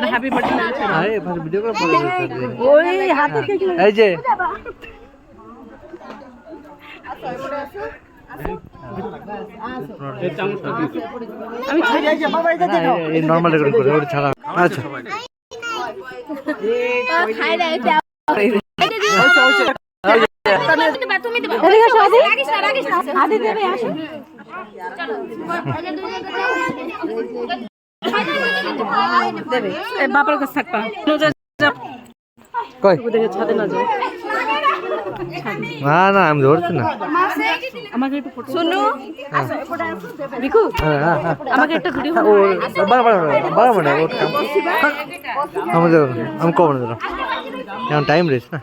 happy birthday আরে ভাই video করে পড়ে ওই হাতে কি এই যে আমি ছাড়াই যাব বাবা এটা দাও এই নরমাল রেকর্ড করে ওটা ছাড়া আচ্ছা খাই না এটা তুমি দিবা এদিকে আসো আদি রাগিস না আদি দেবে আসো দেবে এই বাবার কাছে থাকবা কই ওদিকে ছাদে না যাও না না আমি ধরছি না আমাকে একটু ফটো শুনো বিকু হ্যাঁ হ্যাঁ হ্যাঁ আমাকে একটা ভিডিও ও বারবার না ওর কাম আমাদের আমি কব না দাঁড়া এখন টাইম রেস না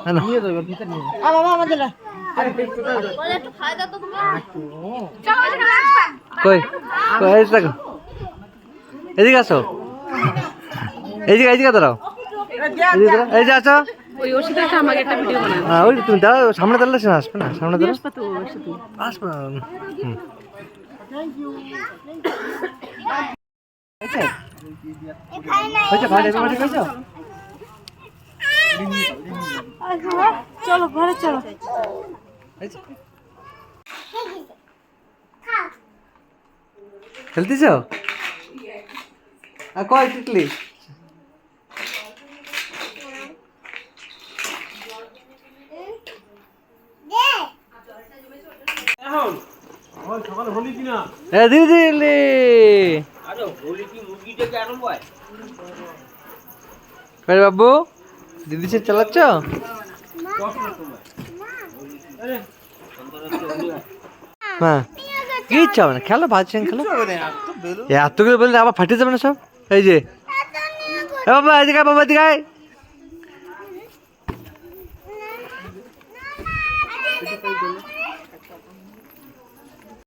হ্যাঁ না মামা আমাদের একটু খাই দাও তো তুমি চলো এখানে আসবা কই কই এই দেখো এদিকে আসো এদিকে দাঁড়াও এই যে আছো ওই ওর সাথে একটা আমাকে একটা ভিডিও বানাও হ্যাঁ ওই তুমি দাঁড়াও সামনে দাঁড়ালে সে আসবে না সামনে দাঁড়াও আসবা তো ওর সাথে আসবে না চলো ঘরে চলো খেলতেছ আর কয় টিকলি দিদি বাবু দিদি সে চালাচ্ছ হ্যাঁ কি ইচ্ছা হবে না খেলো ভাজছেন খেলো এতগুলো বললে আবার ফাটিয়ে যাবে না সব এই যে বাবা এদিকে বাবা এদিকে